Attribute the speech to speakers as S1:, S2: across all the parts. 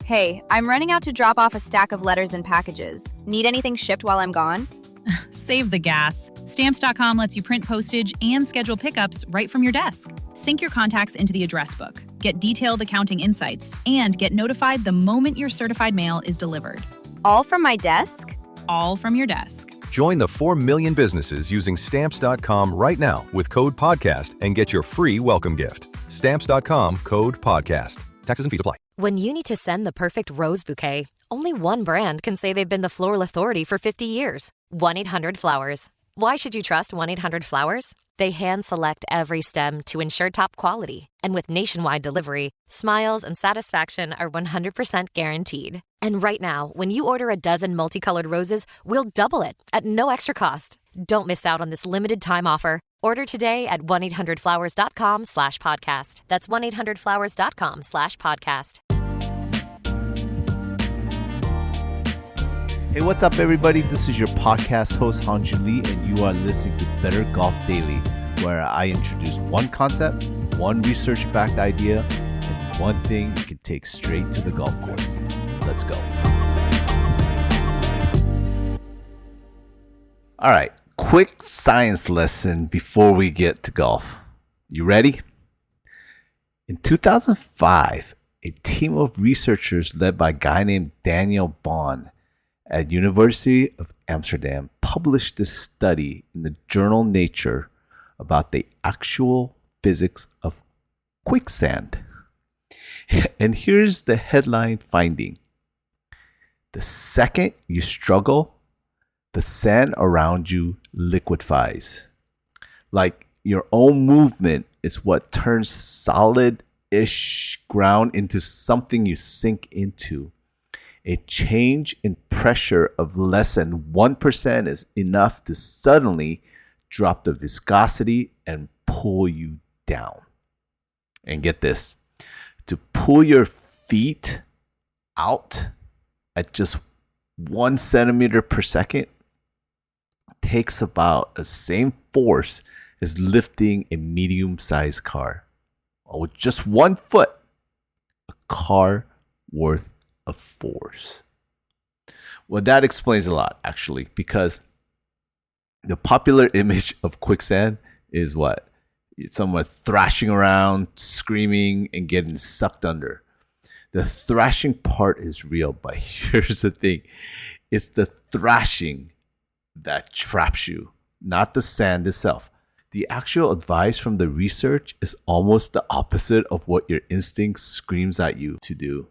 S1: Hey, I'm running out to drop off a stack of letters and packages. Need anything shipped while I'm gone?
S2: Save the gas. Stamps.com lets you print postage and schedule pickups right from your desk. Sync your contacts into the address book, get detailed accounting insights, and get notified the moment your certified mail is delivered.
S1: All from my desk?
S2: All from your desk.
S3: Join the 4 million businesses using Stamps.com right now with code PODCAST and get your free welcome gift. Stamps.com, code PODCAST. Taxes and fees apply.
S4: When you need to send the perfect rose bouquet, only one brand can say they've been the floral authority for 50 years. 1-800-Flowers. Why should you trust 1-800-Flowers? They hand-select every stem to ensure top quality. And with nationwide delivery, smiles and satisfaction are 100% guaranteed. And right now, when you order a dozen multicolored roses, we'll double it at no extra cost. Don't miss out on this limited time offer. Order today at 1-800-Flowers.com/podcast. That's 1-800-Flowers.com/podcast.
S5: Hey, what's up, everybody? This is your podcast host, Hanju Lee, and you are listening to Better Golf Daily, where I introduce one concept, one research-backed idea, and one thing you can take straight to the golf course. Let's go. All right, quick science lesson before we get to golf. You ready? In 2005, a team of researchers led by a guy named Daniel Bond at University of Amsterdam published this study in the journal Nature about the actual physics of quicksand. And here's the headline finding. The second you struggle, the sand around you liquefies. Like your own movement is what turns solid-ish ground into something you sink into. A change in pressure of less than 1% is enough to suddenly drop the viscosity and pull you down. And get this, to pull your feet out at just 1 centimeter per second takes about the same force as lifting a medium-sized car. Or with just 1 foot, a car worth of force. Well, that explains a lot, actually, because the popular image of quicksand is what? Someone thrashing around, screaming, and getting sucked under. The thrashing part is real, but here's the thing. It's the thrashing that traps you, not the sand itself. The actual advice from the research is almost the opposite of what your instinct screams at you to do.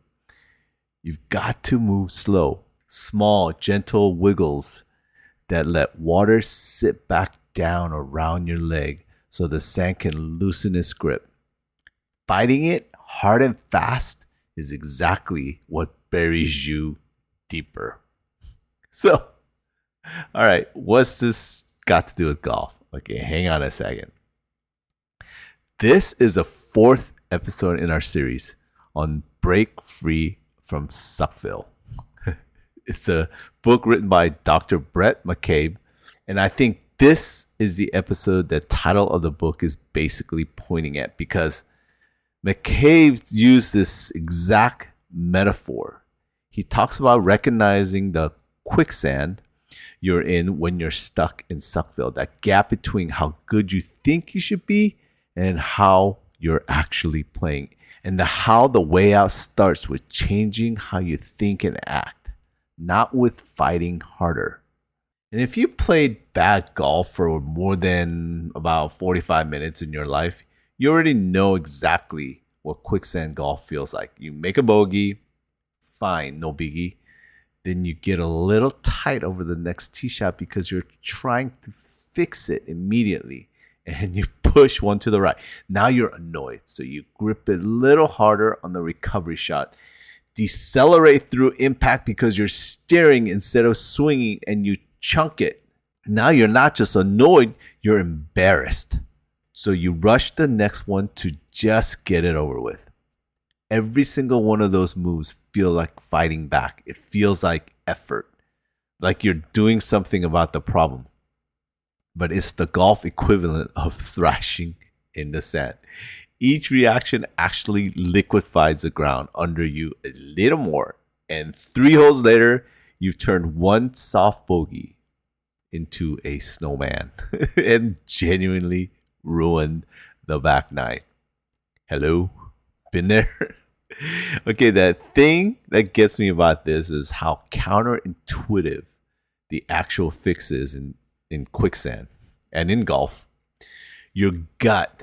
S5: You've got to move slow, small, gentle wiggles that let water sit back down around your leg so the sand can loosen its grip. Fighting it hard and fast is exactly what buries you deeper. So, all right, what's this got to do with golf? Okay, hang on a second. This is the 4th episode in our series on Break Free from Suckville. It's a book written by Dr. Bhrett McCabe, and I think this is the episode the title of the book is basically pointing at, because McCabe used this exact metaphor. He talks about recognizing the quicksand you're in when you're stuck in Suckville, that gap between how good you think you should be and how you're actually playing. And how the way out starts with changing how you think and act, not with fighting harder. And if you played bad golf for more than about 45 minutes in your life, you already know exactly what quicksand golf feels like. You make a bogey, fine, no biggie. Then you get a little tight over the next tee shot because you're trying to fix it immediately. And you push one to the right. Now you're annoyed, so you grip it a little harder on the recovery shot. Decelerate through impact because you're steering instead of swinging, and you chunk it. Now you're not just annoyed, you're embarrassed. So you rush the next one to just get it over with. Every single one of those moves feel like fighting back. It feels like effort, like you're doing something about the problem. But it's the golf equivalent of thrashing in the sand. Each reaction actually liquefies the ground under you a little more. And 3 holes later, you've turned one soft bogey into a snowman and genuinely ruined the back 9. Hello? Been there? Okay, the thing that gets me about this is how counterintuitive the actual fix is in quicksand and in golf. Your gut,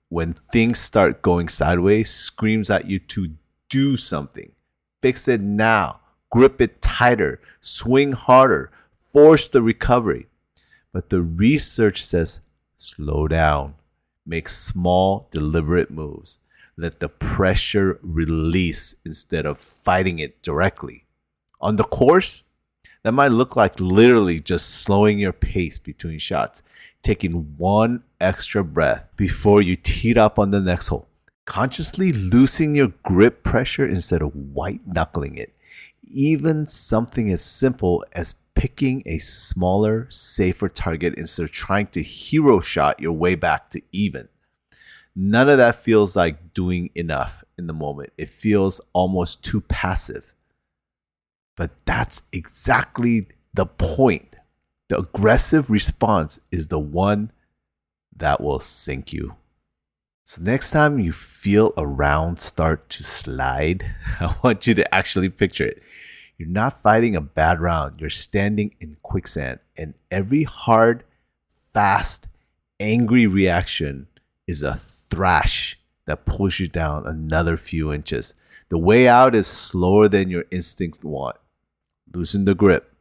S5: when things start going sideways, screams at you to do something. Fix it now. Grip it tighter. Swing harder. Force the recovery. But the research says slow down. Make small, deliberate moves. Let the pressure release instead of fighting it directly. On the course, that might look like literally just slowing your pace between shots, taking one extra breath before you tee up on the next hole, consciously loosening your grip pressure instead of white-knuckling it. Even something as simple as picking a smaller, safer target instead of trying to hero shot your way back to even. None of that feels like doing enough in the moment. It feels almost too passive. But that's exactly the point. The aggressive response is the one that will sink you. So next time you feel a round start to slide, I want you to actually picture it. You're not fighting a bad round. You're standing in quicksand. And every hard, fast, angry reaction is a thrash that pulls you down another few inches. The way out is slower than your instincts want. Loosen the grip,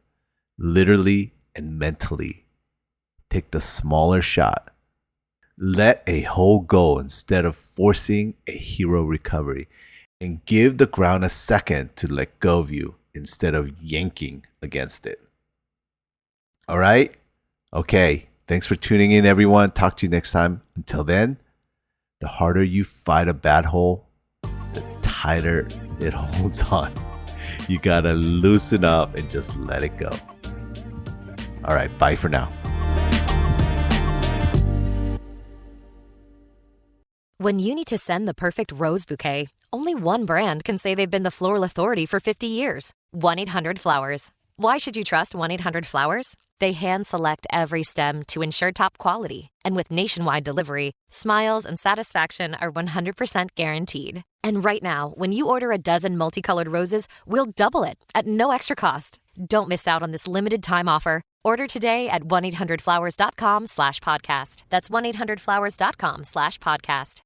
S5: literally and mentally. Take the smaller shot. Let a hole go instead of forcing a hero recovery. And give the ground a second to let go of you instead of yanking against it. All right? Okay. Thanks for tuning in, everyone. Talk to you next time. Until then, the harder you fight a bad hole, the tighter it holds on. You gotta loosen up and just let it go. All right, bye for now.
S4: When you need to send the perfect rose bouquet, only one brand can say they've been the floral authority for 50 years. 1-800-Flowers. Why should you trust 1-800-Flowers? They hand-select every stem to ensure top quality. And with nationwide delivery, smiles and satisfaction are 100% guaranteed. And right now, when you order a dozen multicolored roses, we'll double it at no extra cost. Don't miss out on this limited time offer. Order today at 1-800-Flowers.com/podcast. That's 1-800-Flowers.com/podcast.